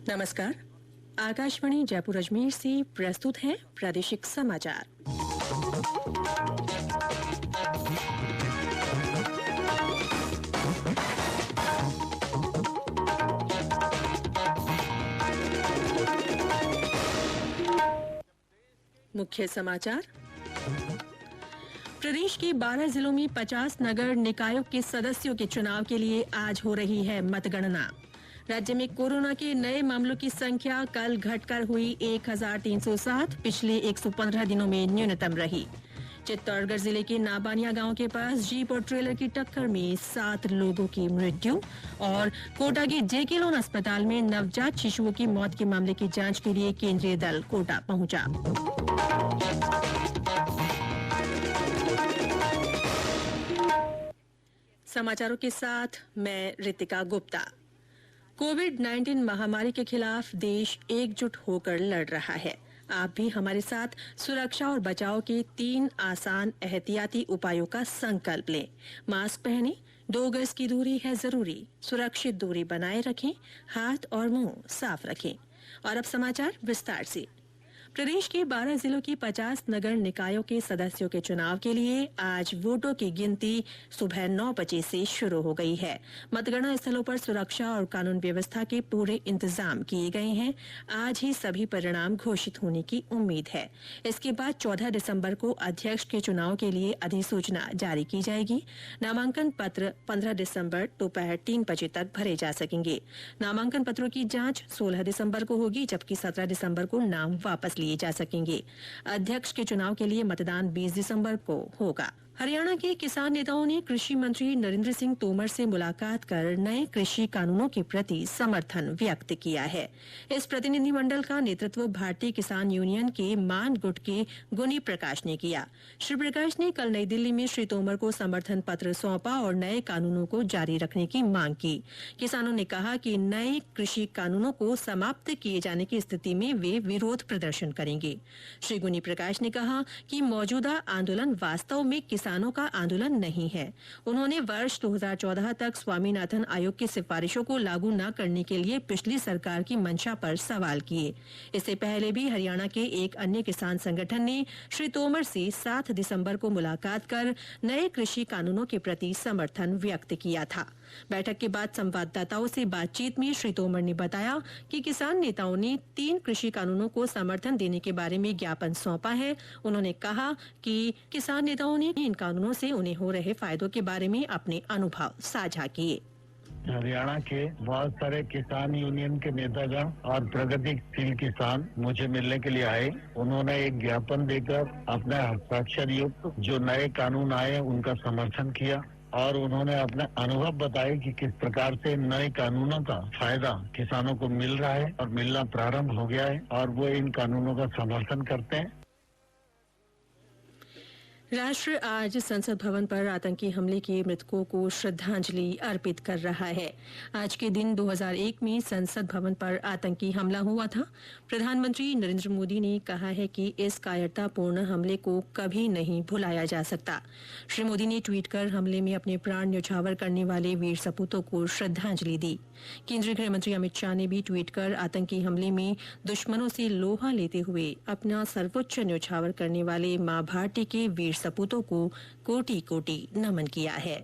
नमस्कार। आकाशवाणी जयपुर अजमेर से प्रस्तुत है प्रादेशिक समाचार। मुख्य समाचार। प्रदेश के 12 जिलों में 50 नगर निकायों के सदस्यों के चुनाव के लिए आज हो रही है मतगणना। राज्य में कोरोना के नए मामलों की संख्या कल घटकर हुई 1307, पिछले 115 दिनों में न्यूनतम रही। चित्तौड़गढ़ जिले के नाबानिया गांव के पास जीप और ट्रेलर की टक्कर में 7 लोगों की मृत्यु। और कोटा के जेके लोन अस्पताल में नवजात शिशुओं की मौत के मामले की जांच के लिए केंद्रीय दल कोटा पहुंचा। समाचारों के साथ मैं रितिका गुप्ता। कोविड-19 महामारी के खिलाफ देश एकजुट होकर लड़ रहा है। आप भी हमारे साथ सुरक्षा और बचाव के 3 आसान एहतियाती उपायों का संकल्प लें। मास्क पहनें, 2 गज की दूरी है जरूरी, सुरक्षित दूरी बनाए रखें, हाथ और मुंह साफ रखें। और अब समाचार विस्तार से। प्रदेश के 12 जिलों की 50 नगर निकायों के सदस्यों के चुनाव के लिए आज वोटों की गिनती सुबह 9 बजे से शुरू हो गई है। मतगणना स्थलों पर सुरक्षा और कानून व्यवस्था के पूरे इंतजाम किए गए हैं। आज ही सभी परिणाम घोषित होने की उम्मीद है। इसके बाद 14 दिसंबर को अध्यक्ष के चुनाव के लिए अधिसूचना जारी की जाएगी। नामांकन पत्र 15 दिसंबर दोपहर 3 बजे तक भरे जा सकेंगे। नामांकन पत्रों की जांच 16 दिसंबर को होगी, जबकि 17 दिसंबर को नाम वापस लिए जा सकेंगे। अध्यक्ष के चुनाव के लिए मतदान 20 दिसंबर को होगा। हरियाणा के किसान नेताओं ने कृषि मंत्री नरेंद्र सिंह तोमर से मुलाकात कर नए कृषि कानूनों के प्रति समर्थन व्यक्त किया है। इस प्रतिनिधिमंडल का नेतृत्व भारतीय किसान यूनियन के मान गुट के गुनी प्रकाश ने किया। श्री प्रकाश ने कल नई दिल्ली में श्री तोमर को समर्थन पत्र सौंपा और नए कानूनों को जारी रखने की मांग की। किसानों ने कहा कि नए कृषि कानूनों को समाप्त किए जाने की स्थिति में वे विरोध प्रदर्शन करेंगे। श्री गुनी प्रकाश ने कहा कि मौजूदा आंदोलन वास्तव में किसानों का आंदोलन नहीं है। उन्होंने वर्ष 2014 तक स्वामीनाथन आयोग की सिफारिशों को लागू न करने के लिए पिछली सरकार की मंशा पर सवाल किए। इससे पहले भी हरियाणा के एक अन्य किसान संगठन ने श्री तोमर से 7 दिसंबर को मुलाकात कर नए कृषि कानूनों के प्रति समर्थन व्यक्त किया था। बैठक के बाद संवाददाताओं से बातचीत में श्री तोमर ने बताया कि किसान नेताओं ने 3 कृषि कानूनों को समर्थन देने के बारे में ज्ञापन सौंपा है। उन्होंने कहा कि किसान नेताओं ने इन कानूनों से उन्हें हो रहे फायदों के बारे में अपने अनुभव साझा किए। हरियाणा के बहुत सारे किसान यूनियन के नेतागण और प्रगतिशील किसान मुझे मिलने के लिए आए। उन्होंने एक ज्ञापन देकर अपने हस्ताक्षर युक्त जो नए कानून आए उनका समर्थन किया और उन्होंने अपने अनुभव बताए कि किस प्रकार से नए कानूनों का फायदा किसानों को मिल रहा है और मिलना प्रारंभ हो गया है और वो इन कानूनों का समर्थन करते हैं। राष्ट्र आज संसद भवन पर आतंकी हमले के मृतकों को श्रद्धांजलि अर्पित कर रहा है। आज के दिन 2001 में संसद भवन पर आतंकी हमला हुआ था। प्रधानमंत्री नरेंद्र मोदी ने कहा है कि इस कायरतापूर्ण हमले को कभी नहीं भुलाया जा सकता। श्री मोदी ने ट्वीट कर हमले में अपने प्राण न्यौछावर करने वाले वीर सपूतों को श्रद्धांजलि दी। केंद्रीय गृह मंत्री अमित शाह ने भी ट्वीट कर आतंकी हमले में दुश्मनों से लोहा लेते हुए अपना सर्वोच्च न्यौछावर करने वाले मां भारती के वीर सपूतों को कोटि कोटि नमन किया है।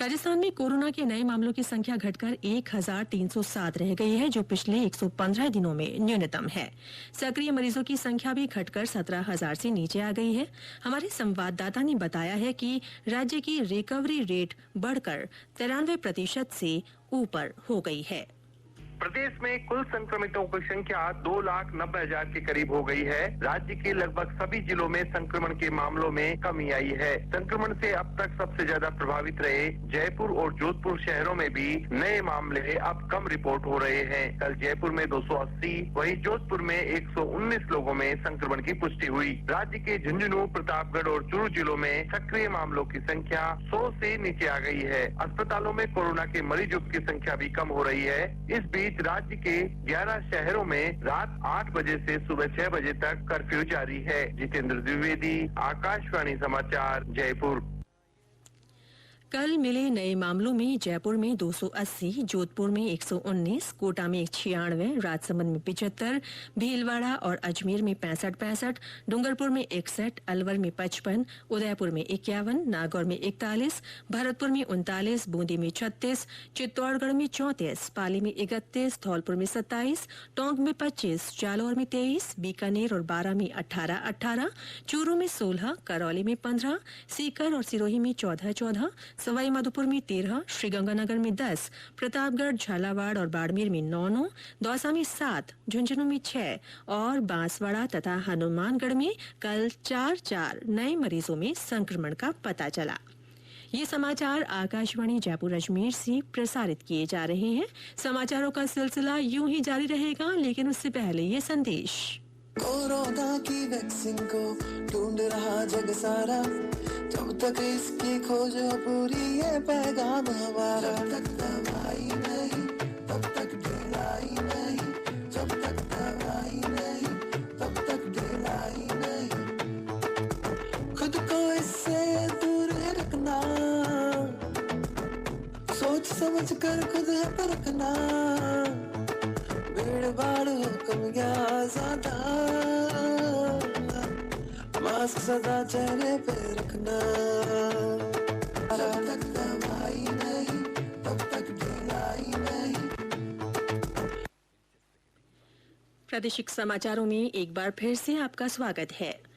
राजस्थान में कोरोना के नए मामलों की संख्या घटकर 1307 रह गई है, जो पिछले 115 दिनों में न्यूनतम है। सक्रिय मरीजों की संख्या भी घटकर 17,000 से नीचे आ गई है। हमारे संवाददाता ने बताया है कि राज्य की रिकवरी रेट बढ़कर 93% से ऊपर हो गई है। प्रदेश में कुल संक्रमितों की संख्या 2,90,000 के करीब हो गई है। राज्य के लगभग सभी जिलों में संक्रमण के मामलों में कमी आई है। संक्रमण से अब तक सबसे ज्यादा प्रभावित रहे जयपुर और जोधपुर शहरों में भी नए मामले अब कम रिपोर्ट हो रहे हैं। कल जयपुर में 280, वहीं जोधपुर में 119 लोगों में संक्रमण की पुष्टि हुई। राज्य के झुंझुनू, प्रतापगढ़ और चूरू जिलों में सक्रिय मामलों की संख्या 100 से नीचे आ गई है। अस्पतालों में कोरोना के मरीजों की संख्या भी कम हो रही है। इस बीच राज्य के 11 शहरों में रात 8 बजे से सुबह 6 बजे तक कर्फ्यू जारी है। जितेंद्र द्विवेदी, आकाशवाणी समाचार, जयपुर। कल मिले नए मामलों में जयपुर में 280, जोधपुर में 119, कोटा में 96, राजसमंद में 75, भीलवाड़ा और अजमेर में 65, डूंगरपुर में 61, अलवर में 55, उदयपुर में 51, नागौर में 41, भरतपुर में 39, बूंदी में 36, चित्तौड़गढ़ में 34, पाली में 31, धौलपुर में 27, टोंक में 25, जालौर में 23, बीकानेर और बारां में 18, चूरू में 16, करौली में 15, सीकर और सिरोही में 14, सवाई माधोपुर में 13, श्रीगंगानगर में 10, प्रतापगढ़, झालावाड़ और बाड़मेर में 9, दौसा में 7, झुंझुनू में 6 और बांसवाड़ा तथा हनुमानगढ़ में कल 4 नए मरीजों में संक्रमण का पता चला। ये समाचार आकाशवाणी जयपुर अजमेर से प्रसारित किए जा रहे हैं। समाचारों का सिलसिला यूं ही जारी रहेगा, लेकिन उससे पहले ये संदेश। कोरोना की वैक्सीन को ढूंढ रहा जग सारा, जब तक इसकी खोज पूरी है पैगाम हमारा। जब तक दवाई नहीं तब तक ढिलाई नहीं, जब तक दवाई नहीं तब तक ढिलाई नहीं। खुद को इससे दूर रखना, सोच समझ कर खुद है परखना। भीड़ भाड़ हो कम या ज्यादा, मास्क सदा चेहरे पे रखना। जब तक दवाई नहीं तब तक ढिलाई नहीं। प्रादेशिक समाचारों में एक बार फिर से आपका स्वागत है।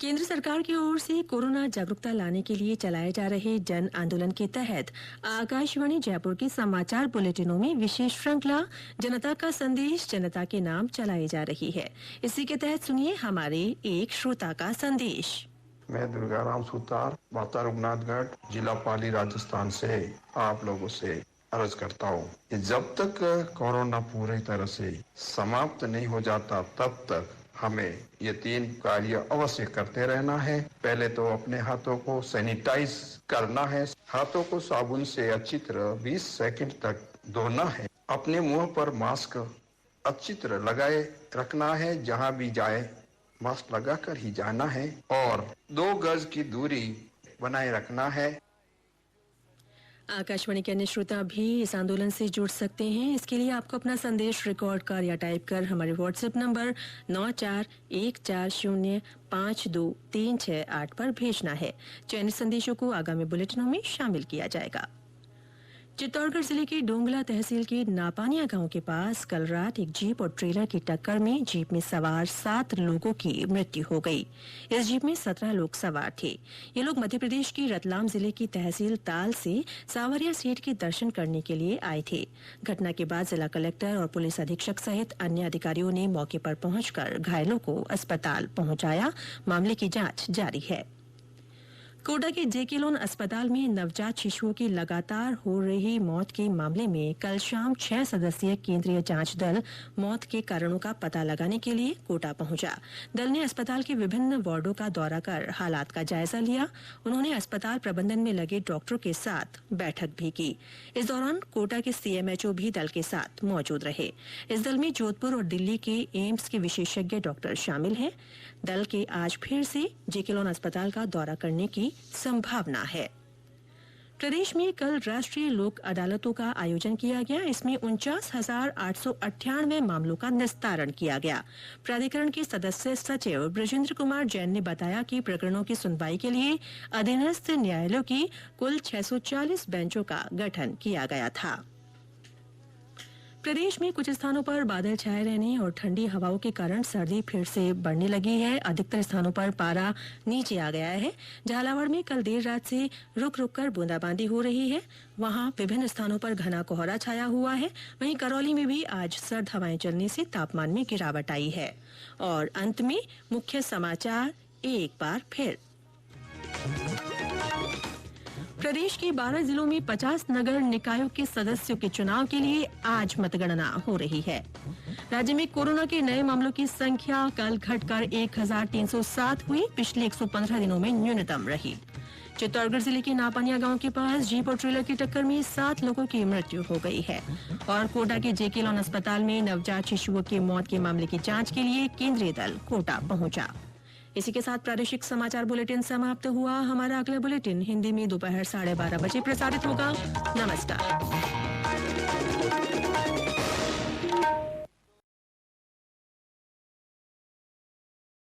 केंद्र सरकार की ओर से कोरोना जागरूकता लाने के लिए चलाए जा रहे जन आंदोलन के तहत आकाशवाणी जयपुर के समाचार बुलेटिनों में विशेष श्रृंखला जनता का संदेश जनता के नाम चलाई जा रही है। इसी के तहत सुनिए हमारे एक श्रोता का संदेश। मैं दुर्गाराम सुतार, माता रघुनाथगढ़, जिला पाली, राजस्थान से आप लोगों से अर्ज करता हूँ कि जब तक कोरोना पूरी तरह से समाप्त नहीं हो जाता तब तक हमें ये 3 कार्य अवश्य करते रहना है। पहले तो अपने हाथों को सैनिटाइज करना है, हाथों को साबुन से अच्छी तरह 20 सेकंड तक धोना है, अपने मुंह पर मास्क अच्छी तरह लगाए रखना है, जहां भी जाए मास्क लगाकर ही जाना है और 2 गज की दूरी बनाए रखना है। आकाशवाणी के अन्य श्रोता भी इस आंदोलन से जुड़ सकते हैं। इसके लिए आपको अपना संदेश रिकॉर्ड कर या टाइप कर हमारे व्हाट्सएप नंबर 9414052368 पर भेजना है। चयनित संदेशों को आगामी बुलेटिनों में शामिल किया जाएगा। चित्तौड़गढ़ जिले के डोंगला तहसील के नापानिया गांव के पास कल रात एक जीप और ट्रेलर की टक्कर में जीप में सवार 7 लोगों की मृत्यु हो गई। इस जीप में 17 लोग सवार थे। ये लोग मध्य प्रदेश की रतलाम जिले की तहसील ताल से सावरिया सेठ के दर्शन करने के लिए आए थे। घटना के बाद जिला कलेक्टर और पुलिस अधीक्षक सहित अन्य अधिकारियों ने मौके पर पहुंचकर घायलों को अस्पताल पहुंचाया। मामले की जांच जारी है। कोटा के जेके लोन अस्पताल में नवजात शिशुओं की लगातार हो रही मौत के मामले में कल शाम 6 सदस्यीय केंद्रीय जांच दल मौत के कारणों का पता लगाने के लिए कोटा पहुंचा। दल ने अस्पताल के विभिन्न वार्डों का दौरा कर हालात का जायजा लिया। उन्होंने अस्पताल प्रबंधन में लगे डॉक्टरों के साथ बैठक भी की। इस दौरान कोटा के सीएमएचओ भी दल के साथ मौजूद रहे। इस दल में जोधपुर और दिल्ली के एम्स के विशेषज्ञ डॉक्टर शामिल हैं। दल के आज फिर से जेके लोन अस्पताल का दौरा करने की संभावना है। प्रदेश में कल राष्ट्रीय लोक अदालतों का आयोजन किया गया। इसमें 49,898 मामलों का निस्तारण किया गया। प्राधिकरण के सदस्य सचिव ब्रजेंद्र कुमार जैन ने बताया कि प्रकरणों की सुनवाई के लिए अधीनस्थ न्यायालयों की कुल 640 बेंचों का गठन किया गया था। प्रदेश में कुछ स्थानों पर बादल छाए रहने और ठंडी हवाओं के कारण सर्दी फिर से बढ़ने लगी है। अधिकतर स्थानों पर पारा नीचे आ गया है। झालावाड़ में कल देर रात से रुक रुक कर बूंदाबांदी हो रही है। वहां विभिन्न स्थानों पर घना कोहरा छाया हुआ है। वहीं करौली में भी आज सर्द हवाएं चलने से तापमान में गिरावट आई है। और अंत में मुख्य समाचार एक बार फिर। प्रदेश के 12 जिलों में 50 नगर निकायों के सदस्यों के चुनाव के लिए आज मतगणना हो रही है। राज्य में कोरोना के नए मामलों की संख्या कल घटकर 1307 हुई। पिछले 115 दिनों में न्यूनतम रही। चित्तौड़गढ़ जिले के नापानिया गांव के पास जीप और ट्रेलर की टक्कर में 7 लोगों की मृत्यु हो गई है। और कोटा के जेके लोन अस्पताल में नवजात शिशुओं की मौत के मामले की जांच के लिए केंद्रीय दल कोटा पहुंचा। इसी के साथ प्रादेशिक समाचार बुलेटिन समाप्त हुआ। हमारा अगला बुलेटिन हिंदी में दोपहर 12:30 बजे प्रसारित होगा। नमस्कार।